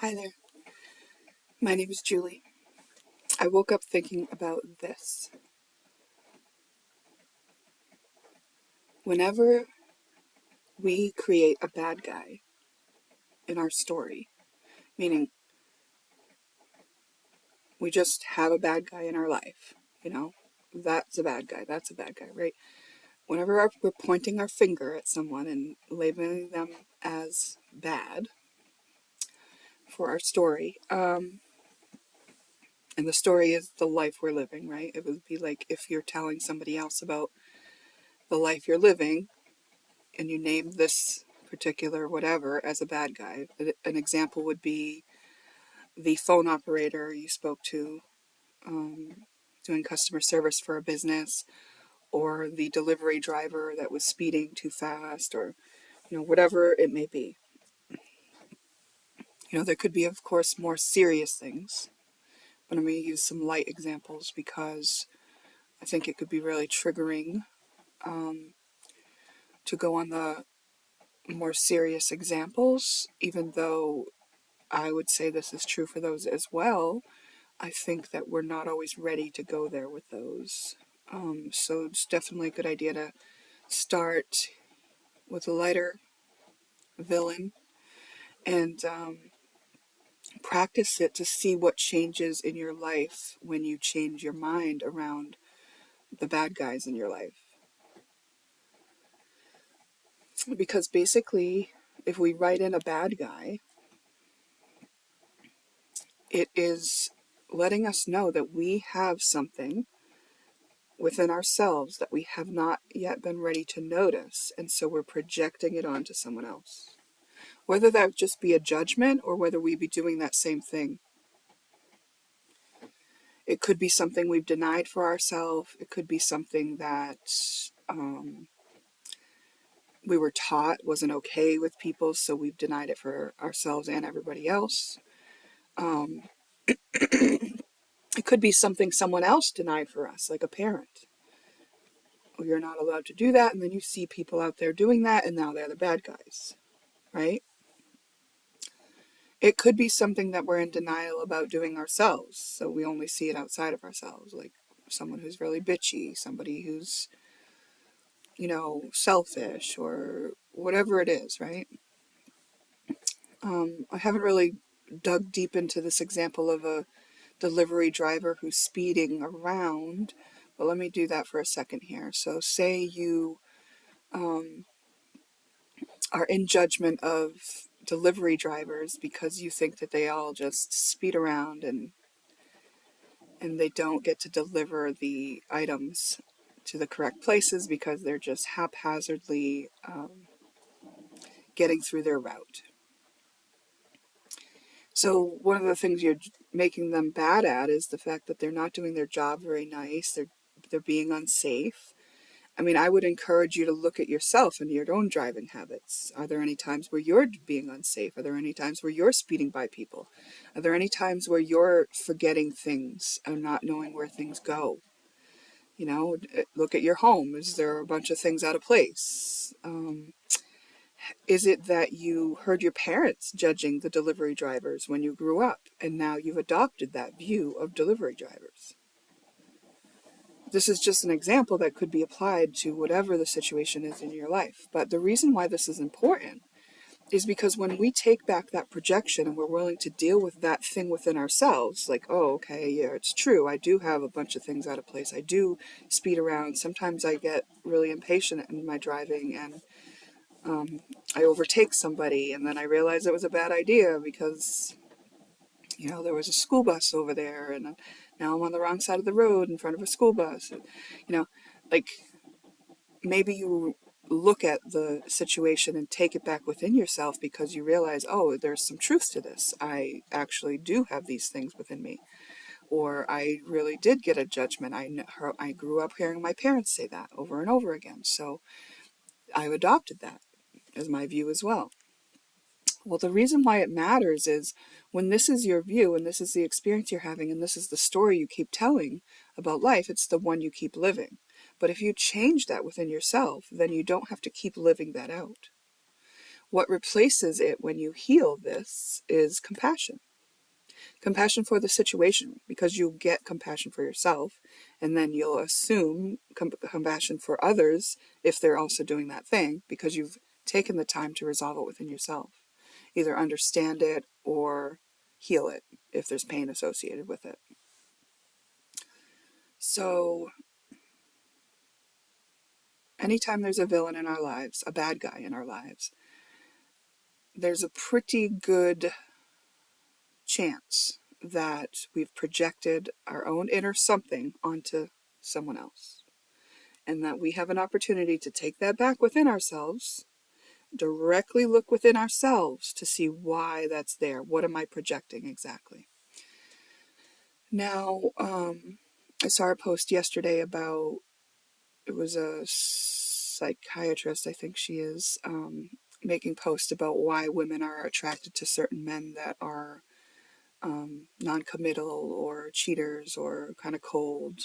Hi there, my name is Julie. I woke up thinking about this. Whenever we create a bad guy in our story, meaning we just have a bad guy in our life, that's a bad guy, right? Whenever we're pointing our finger at someone and labeling them as bad for our story, and the story is the life we're living, right? It would be like if you're telling somebody else about the life you're living, and you name this particular whatever as a bad guy. An example would be the phone operator you spoke to doing customer service for a business, or the delivery driver that was speeding too fast, or whatever it may be. There could be, of course, more serious things, but I'm going to use some light examples because I think it could be really triggering to go on the more serious examples, even though I would say this is true for those as well. I think that we're not always ready to go there with those. So it's definitely a good idea to start with a lighter villain and practice it to see what changes in your life when you change your mind around the bad guys in your life. Because basically, if we write in a bad guy, it is letting us know that we have something within ourselves that we have not yet been ready to notice, and so we're projecting it onto someone else. Whether that just be a judgment or whether we be doing that same thing. It could be something we've denied for ourselves. It could be something that we were taught wasn't okay with people, so we've denied it for ourselves and everybody else. It could be something someone else denied for us, like a parent. Well, you're not allowed to do that, and then you see people out there doing that, and now they're the bad guys, right? It could be something that we're in denial about doing ourselves, so we only see it outside of ourselves, like someone who's really bitchy, somebody who's, selfish, or whatever it is, right? I haven't really dug deep into this example of a delivery driver who's speeding around, but let me do that for a second here. So say you are in judgment of delivery drivers because you think that they all just speed around and they don't get to deliver the items to the correct places because they're just haphazardly getting through their route. So one of the things you're making them bad at is the fact that they're not doing their job very nice. They're being unsafe. I mean, I would encourage you to look at yourself and your own driving habits. Are there any times where you're being unsafe? Are there any times where you're speeding by people? Are there any times where you're forgetting things and not knowing where things go? Look at your home. Is there a bunch of things out of place? Is it that you heard your parents judging the delivery drivers when you grew up, and now you've adopted that view of delivery drivers? This is just an example that could be applied to whatever the situation is in your life. But the reason why this is important is because when we take back that projection and we're willing to deal with that thing within ourselves, like, oh, okay, yeah, it's true. I do have a bunch of things out of place. I do speed around. Sometimes I get really impatient in my driving and I overtake somebody, and then I realize it was a bad idea because, there was a school bus over there, and now I'm on the wrong side of the road in front of a school bus. Like, maybe you look at the situation and take it back within yourself because you realize, oh, there's some truth to this. I actually do have these things within me. Or I really did get a judgment. I grew up hearing my parents say that over and over again. So I've adopted that as my view as well. Well, the reason why it matters is when this is your view and this is the experience you're having and this is the story you keep telling about life, it's the one you keep living. But if you change that within yourself, then you don't have to keep living that out. What replaces it when you heal this is compassion. Compassion for the situation, because you'll get compassion for yourself, and then you'll assume compassion for others if they're also doing that thing, because you've taken the time to resolve it within yourself. Either understand it or heal it if there's pain associated with it. So anytime there's a villain in our lives, a bad guy in our lives, there's a pretty good chance that we've projected our own inner something onto someone else. And that we have an opportunity to take that back within ourselves, directly look within ourselves to see why that's there. What am I projecting exactly? Now, I saw a post yesterday about, it was a psychiatrist, I think she is, making posts about why women are attracted to certain men that are non-committal or cheaters or kind of cold,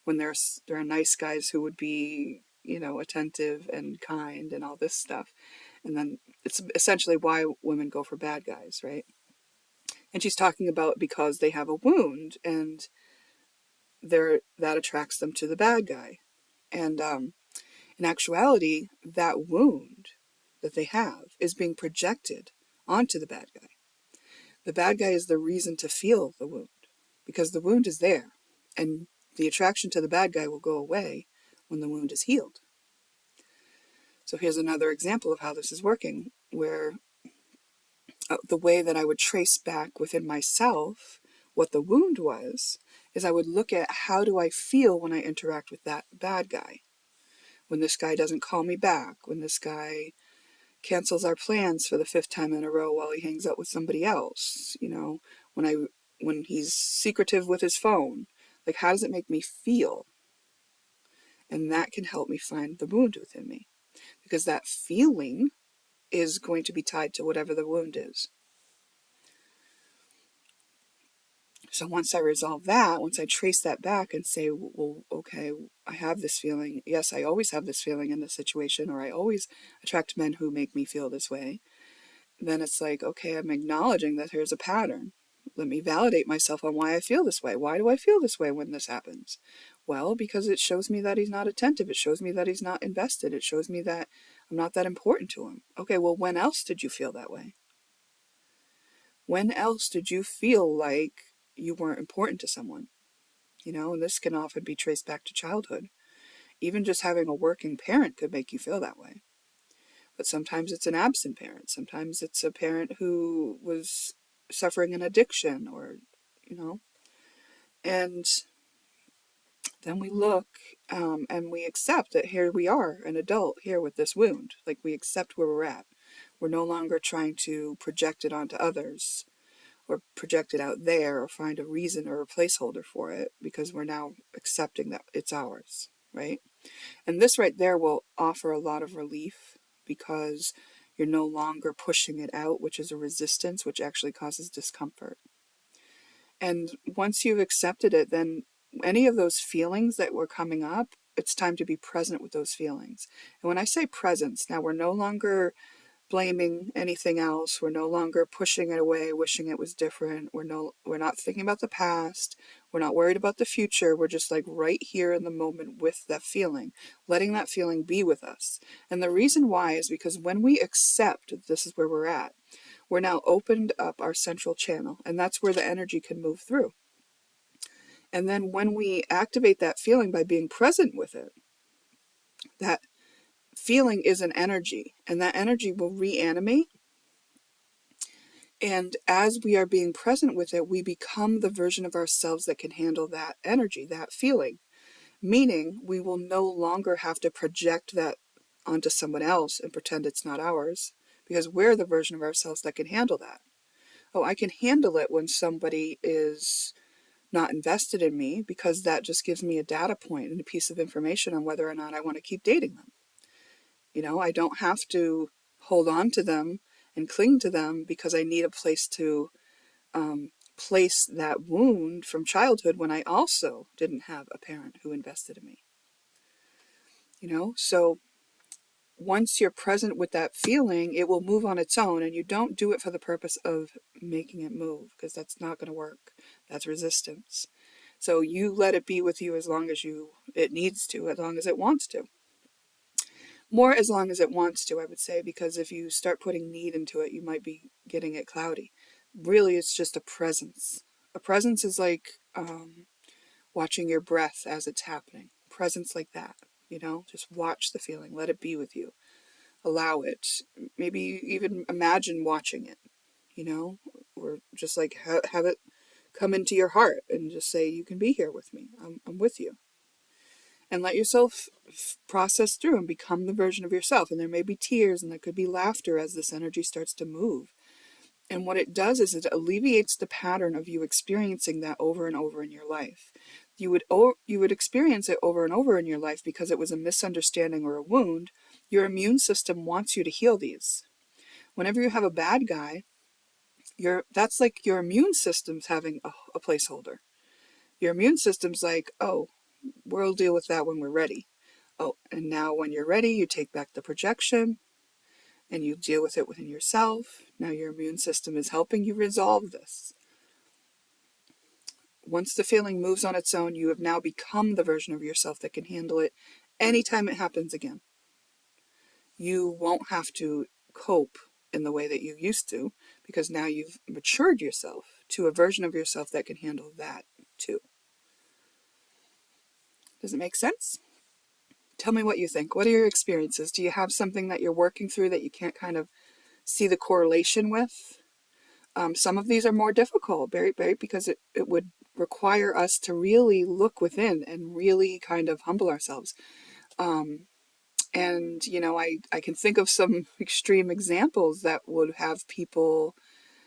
when there are nice guys who would be, attentive and kind and all this stuff. And then it's essentially why women go for bad guys, right? And she's talking about because they have a wound and that attracts them to the bad guy. And in actuality, that wound that they have is being projected onto the bad guy. The bad guy is the reason to feel the wound, because the wound is there, and the attraction to the bad guy will go away when the wound is healed. So here's another example of how this is working, where the way that I would trace back within myself what the wound was, is I would look at how do I feel when I interact with that bad guy. When this guy doesn't call me back, when this guy cancels our plans for the 5th time in a row while he hangs out with somebody else, when he's secretive with his phone, like, how does it make me feel? And that can help me find the wound within me, because that feeling is going to be tied to whatever the wound is. So once I resolve that, once I trace that back and say, well, okay, I have this feeling. Yes, I always have this feeling in this situation, or I always attract men who make me feel this way. Then it's like, okay, I'm acknowledging that here's a pattern. Let me validate myself on why I feel this way. Why do I feel this way when this happens? Well, because it shows me that he's not attentive. It shows me that he's not invested. It shows me that I'm not that important to him. Okay, well, when else did you feel that way? When else did you feel like you weren't important to someone? And this can often be traced back to childhood. Even just having a working parent could make you feel that way. But sometimes it's an absent parent. Sometimes it's a parent who was suffering an addiction, or, and then we look and we accept that here we are, an adult here with this wound. Like, we accept where we're at. We're no longer trying to project it onto others or project it out there or find a reason or a placeholder for it, because we're now accepting that it's ours, right? And this right there will offer a lot of relief, because you're no longer pushing it out, which is a resistance, which actually causes discomfort. And once you've accepted it, then any of those feelings that were coming up, it's time to be present with those feelings. And when I say presence, now we're no longer blaming anything else. We're no longer pushing it away, wishing it was different. We're not thinking about the past. We're not worried about the future. We're just like right here in the moment with that feeling, letting that feeling be with us. And the reason why is because when we accept this is where we're at, we're now opened up our central channel, and that's where the energy can move through. And then when we activate that feeling by being present with it, that feeling is an energy, and that energy will reanimate. And as we are being present with it, we become the version of ourselves that can handle that energy, that feeling. Meaning, we will no longer have to project that onto someone else and pretend it's not ours, because we're the version of ourselves that can handle that. Oh, I can handle it when somebody is not invested in me, because that just gives me a data point and a piece of information on whether or not I want to keep dating them. I don't have to hold on to them and cling to them because I need a place to place that wound from childhood when I also didn't have a parent who invested in me. So once you're present with that feeling, it will move on its own, and you don't do it for the purpose of making it move, because that's not going to work. That's resistance. So you let it be with you as long as it needs to, as long as it wants to. More as long as it wants to, I would say, because if you start putting need into it, you might be getting it cloudy. Really, it's just a presence. A presence is like watching your breath as it's happening. Presence like that, just watch the feeling, let it be with you, allow it. Maybe even imagine watching it, or just like have it come into your heart and just say, you can be here with me. I'm with you. And let yourself process through and become the version of yourself. And there may be tears and there could be laughter as this energy starts to move. And what it does is it alleviates the pattern of you experiencing that over and over in your life. You would experience it over and over in your life because it was a misunderstanding or a wound. Your immune system wants you to heal these. Whenever you have a bad guy, that's like your immune system's having a placeholder. Your immune system's like, oh, we'll deal with that when we're ready. Oh, and now when you're ready, you take back the projection and you deal with it within yourself. Now your immune system is helping you resolve this. Once the feeling moves on its own, you have now become the version of yourself that can handle it anytime it happens again. You won't have to cope in the way that you used to, because now you've matured yourself to a version of yourself that can handle that too. Does it make sense? Tell me what you think. What are your experiences? Do you have something that you're working through that you can't kind of see the correlation with? Some of these are more difficult, because it would require us to really look within and really kind of humble ourselves. And, I can think of some extreme examples that would have people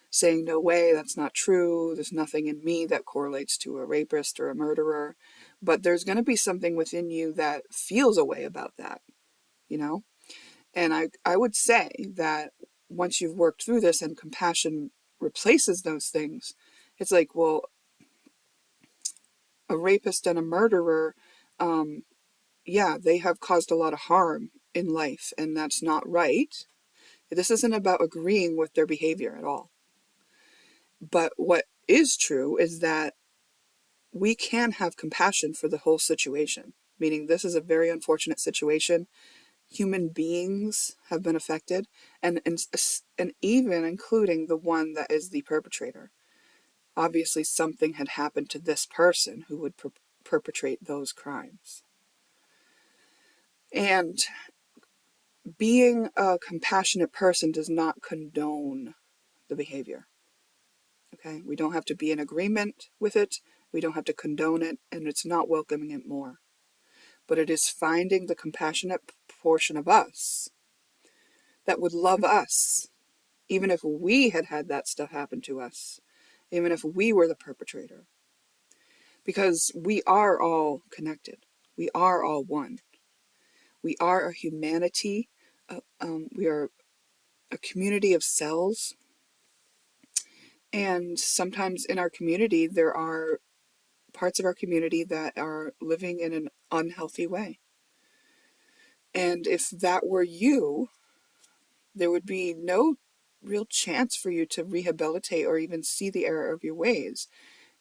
saying, no way, that's not true. There's nothing in me that correlates to a rapist or a murderer. But there's going to be something within you that feels a way about that, And I would say that once you've worked through this and compassion replaces those things, it's like, well, a rapist and a murderer, yeah, they have caused a lot of harm in life, and that's not right. This isn't about agreeing with their behavior at all. But what is true is that we can have compassion for the whole situation, meaning this is a very unfortunate situation. Human beings have been affected, and even including the one that is the perpetrator. Obviously, something had happened to this person who would perpetrate those crimes. And being a compassionate person does not condone the behavior. Okay? We don't have to be in agreement with it. We don't have to condone it, and it's not welcoming it more. But it is finding the compassionate portion of us that would love us, even if we had had that stuff happen to us, even if we were the perpetrator. Because we are all connected. We are all one. We are a humanity. We are a community of cells. And sometimes in our community, there are parts of our community that are living in an unhealthy way. And if that were you, there would be no real chance for you to rehabilitate or even see the error of your ways.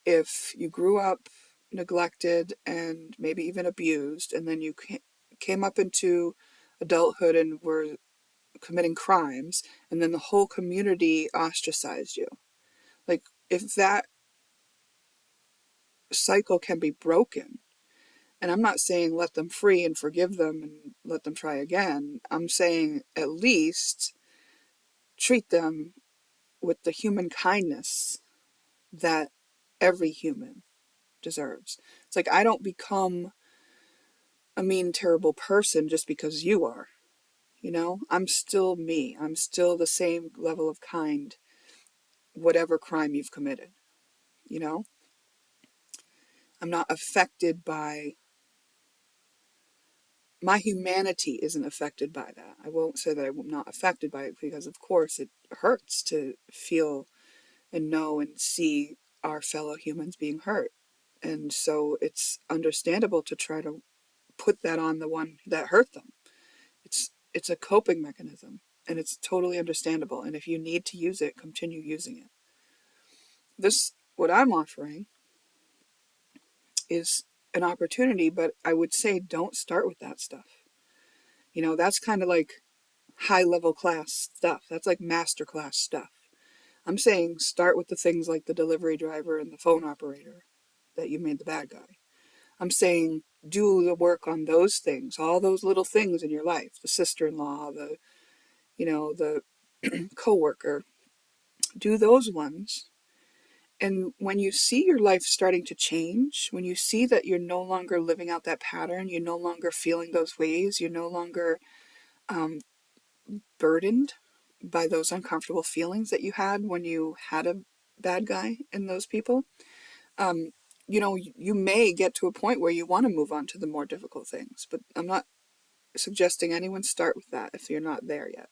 If you grew up neglected and maybe even abused, and then you came up into adulthood and were committing crimes, and then the whole community ostracized you. Like, if that cycle can be broken, and I'm not saying let them free and forgive them and let them try again. I'm saying at least treat them with the human kindness that every human deserves. It's like, I don't become a mean, terrible person just because you are. I'm still me. I'm still the same level of kind, whatever crime you've committed. I'm not affected by, my humanity isn't affected by that. I won't say that I'm not affected by it, because of course it hurts to feel and know and see our fellow humans being hurt. And so it's understandable to try to put that on the one that hurt them. it's a coping mechanism, and it's totally understandable. And if you need to use it, continue using it. What I'm offering is an opportunity, but I would say don't start with that stuff. That's kind of like high level class stuff. That's like master class stuff. I'm saying start with the things like the delivery driver and the phone operator that you made the bad guy. I'm saying do the work on those things, all those little things in your life, the sister-in-law, the coworker. Do those ones. And when you see your life starting to change, when you see that you're no longer living out that pattern, you're no longer feeling those ways, you're no longer um, burdened by those uncomfortable feelings that you had when you had a bad guy in those people, you may get to a point where you want to move on to the more difficult things. But I'm not suggesting anyone start with that if you're not there yet.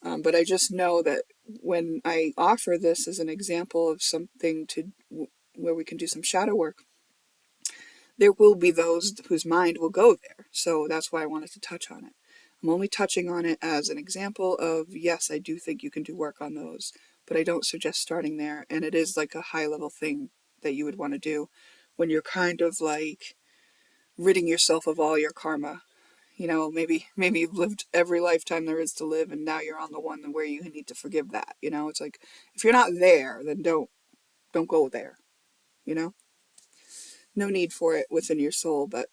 But I just know that when I offer this as an example of something where we can do some shadow work, there will be those whose mind will go there. So that's why I wanted to touch on it. I'm only touching on it as an example of, yes, I do think you can do work on those, but I don't suggest starting there. And it is like a high level thing that you would want to do when you're kind of like ridding yourself of all your karma. Maybe you've lived every lifetime there is to live, and now you're on the one where you need to forgive that. It's like, if you're not there, then don't go there. No need for it within your soul, but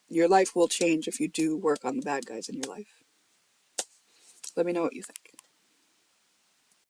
your life will change if you do work on the bad guys in your life. Let me know what you think.